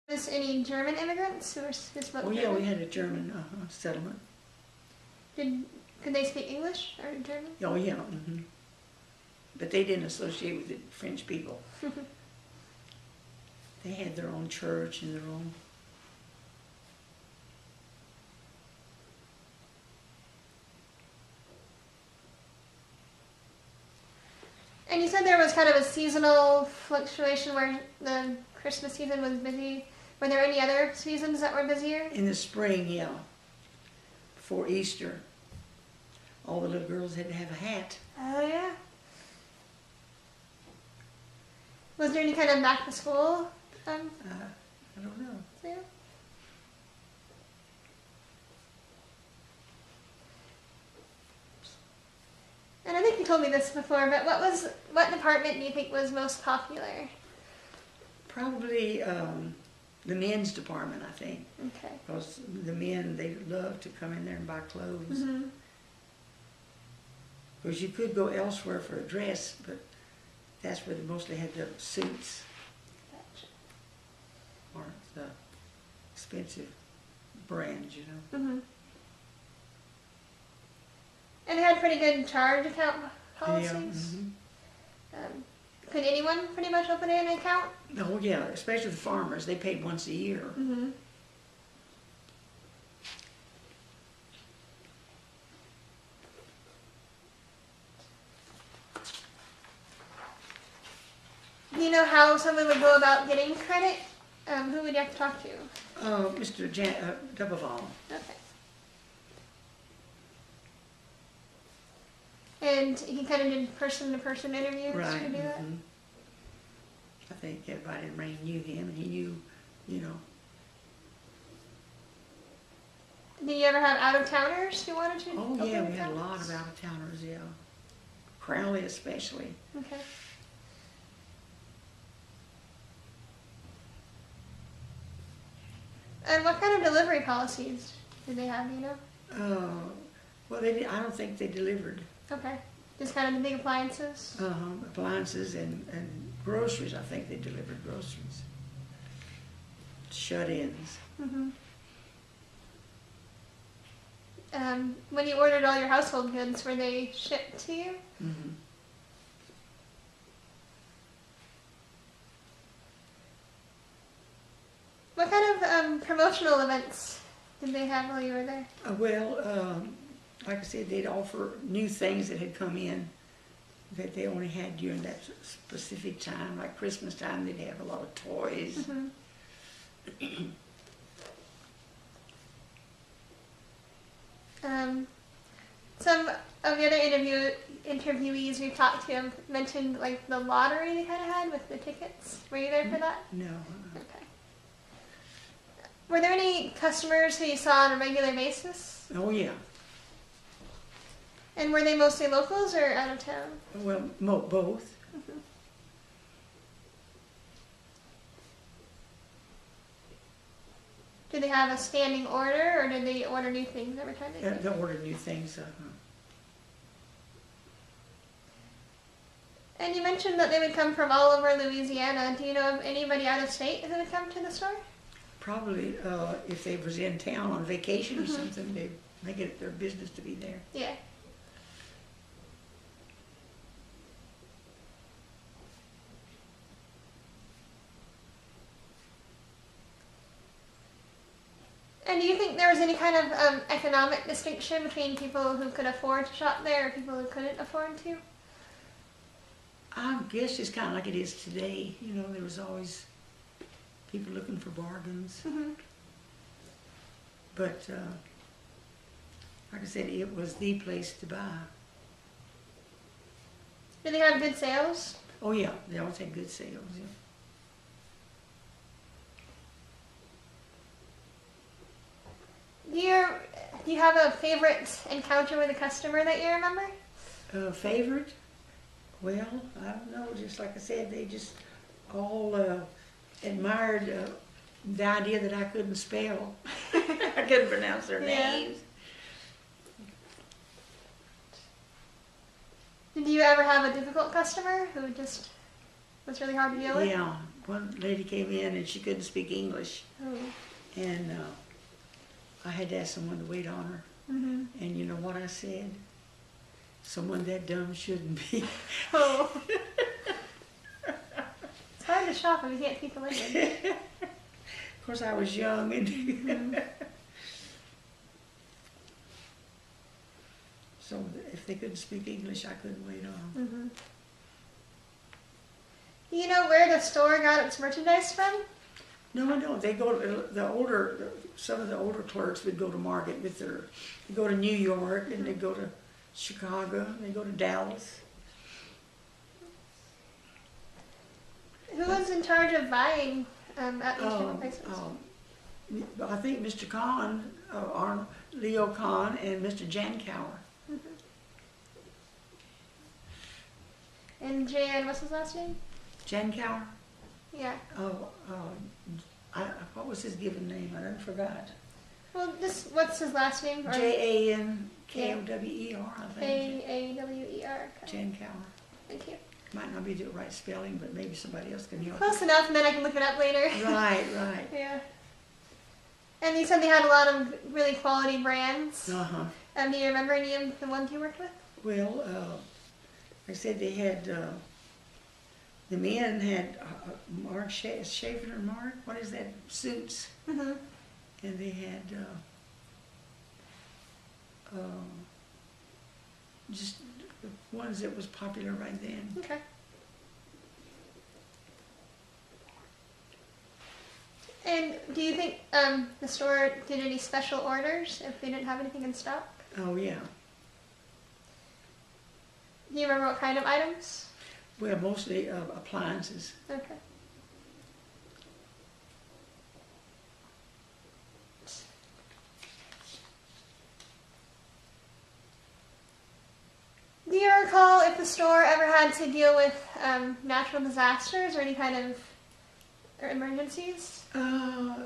Was any German immigrants who spoke German? Yeah, we had a German settlement. Could they speak English or German? Oh yeah, but they didn't associate with the French people. They had their own church and their own. And you said there was kind of a seasonal fluctuation where the Christmas season was busy. Were there any other seasons that were busier? In the spring, yeah. Before Easter, all the little girls had to have a hat. Oh, yeah. Was there any kind of back to school? I don't know. Yeah. And I think you told me this before, but what department do you think was most popular? Probably the men's department, I think. Okay. Because the men, they love to come in there and buy clothes. Because you could go elsewhere for a dress, but that's where they mostly had the suits. Gotcha. Or the expensive brands, you know. And they had pretty good charge account policies. Yeah. Could anyone pretty much open an account? Oh yeah, especially the farmers. They paid once a year. Do you know how someone would go about getting credit? Who would you have to talk to? Mr. Duboval. Okay. And he kind of did person-to-person interviews Right. to do that? I think everybody in Rain knew him, and he knew, you know. Did you ever have out-of-towners who wanted to Oh open yeah, we had a accounts? lot of out-of-towners, yeah. Crowley especially. Okay. And what kind of delivery policies did they have, do you know? Well, they I don't think they delivered. Okay. Just kind of the big appliances? Appliances and groceries. I think they delivered groceries. Shut-ins. When you ordered all your household goods, were they shipped to you? What kind of promotional events did they have while you were there? Like I said, they'd offer new things that had come in that they only had during that specific time. Like Christmas time, they'd have a lot of toys. Some of the other interviewees we talked to have mentioned like the lottery they kind of had with the tickets. Were you there for that? No. Okay. Were there any customers who you saw on a regular basis? Oh yeah. And were they mostly locals or out of town? Well, both. Did they have a standing order, or did they order new things every time they came? They ordered new things. And you mentioned that they would come from all over Louisiana. Do you know of anybody out of state who would come to the store? Probably if they was in town on vacation or something, they make it their business to be there. Yeah. And do you think there was any kind of economic distinction between people who could afford to shop there or people who couldn't afford to? I guess it's kind of like it is today. You know, there was always people looking for bargains. But like I said, it was the place to buy. Did they have good sales? Oh yeah, they always had good sales. Yeah. Do you have a favorite encounter with a customer that you remember? Favorite? Well, I don't know. Just like I said, they just all admired the idea that I couldn't spell. I couldn't pronounce their names. Did you ever have a difficult customer who just was really hard to deal with? Yeah. one lady came in and she couldn't speak English, Oh. and I had to ask someone to wait on her. Mm-hmm. And you know what I said? Someone that dumb shouldn't be. Oh. It's hard to shop if you can't speak the language. Of course, I was young, and so if they couldn't speak English, I couldn't wait on them. Mm-hmm. Do you know where the store got its merchandise from? No, I don't. They go to some of the older clerks would go to market with their. They go to New York, and they go to Chicago, and they go to Dallas. Who was in charge of buying at these different places? I think Mr. Kahn, Leo Kahn, and Mr. Jankauer. Mm-hmm. And Jan, what's his last name? Jankauer? Yeah. What was his given name? I done forgot. Well, what's his last name? Jankower, I think. Awer. Jankauer. Thank you. Might not be the right spelling, but maybe somebody else can help. Close enough, and then I can look it up later. Right. Yeah. And you said they had a lot of really quality brands. Uh-huh. Do you remember any of the ones you worked with? Well, like I said, they had, the men had Mark Schaefer and Mark, what is that, suits. Mm-hmm. And they had just the ones that was popular right then. Okay. And do you think the store did any special orders if they didn't have anything in stock? Oh, yeah. Do you remember what kind of items? Well, mostly appliances. Okay. Do you recall if the store ever had to deal with natural disasters or any kind of emergencies? I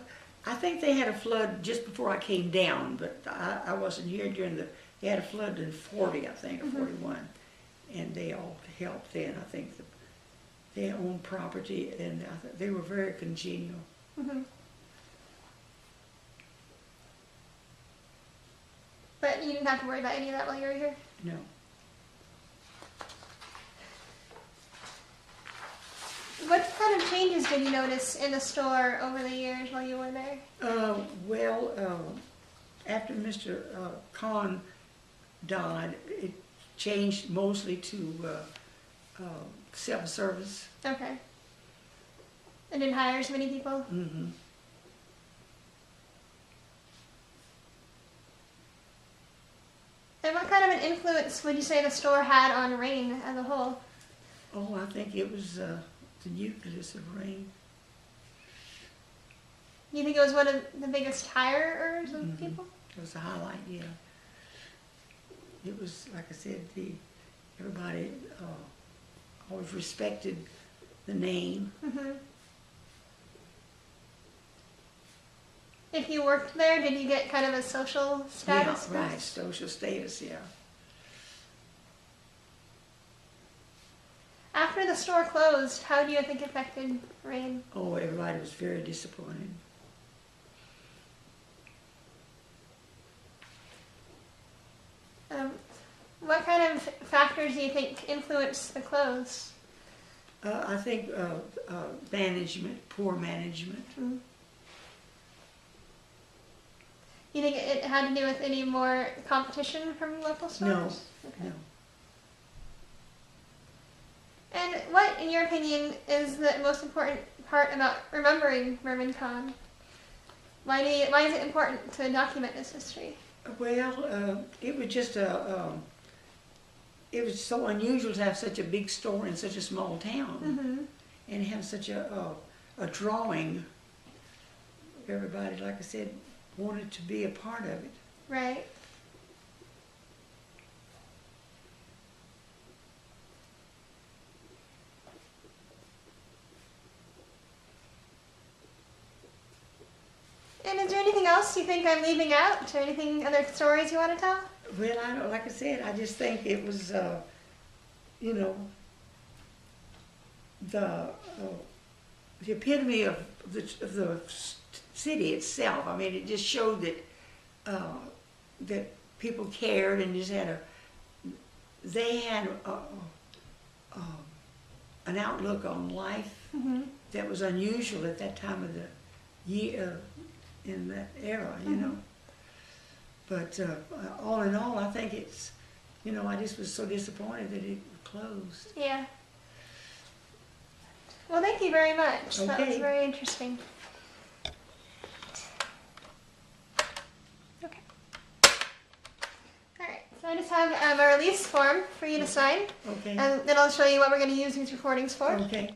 think they had a flood just before I came down, but I wasn't here during they had a flood in 40, I think, or 41. And they all helped then. I think they owned property, and they were very congenial. Mm-hmm. But you didn't have to worry about any of that while you were here? No. What kind of changes did you notice in the store over the years while you were there? After Mr. Kahn died, it changed mostly to self-service. Okay. And didn't hire as many people? Mm-hmm. And what kind of an influence would you say the store had on Rain as a whole? Oh, I think it was the nucleus of Rain. You think it was one of the biggest hirers of people? It was a highlight, yeah. It was, like I said, everybody always respected the name. Mm-hmm. If you worked there, did you get kind of a social status? Yeah, right, social status, yeah. After the store closed, how do you think it affected Rain? Oh, everybody was very disappointed. What kind of factors do you think influenced the close? I think management, poor management. Mm-hmm. You think it had to do with any more competition from local stores? No, Okay. no. And what, in your opinion, is the most important part about remembering Merman Khan? Why is it important to document this history? Well, it was just it was so unusual to have such a big store in such a small town, and have such a drawing. Everybody, like I said, wanted to be a part of it. Right. And is there anything else you think I'm leaving out, or anything, other stories you want to tell? Well, I don't, like I said, I just think it was, you know, the epitome of the city itself. I mean, it just showed that that people cared and just had they had an outlook on life that was unusual at that time of the year, in that era, you know. But all in all, I think it's, you know, I just was so disappointed that it closed. Yeah. Well, thank you very much. Okay. That was very interesting. Okay. All right. So I just have a release form for you to sign, Okay. and then I'll show you what we're going to use these recordings for. Okay.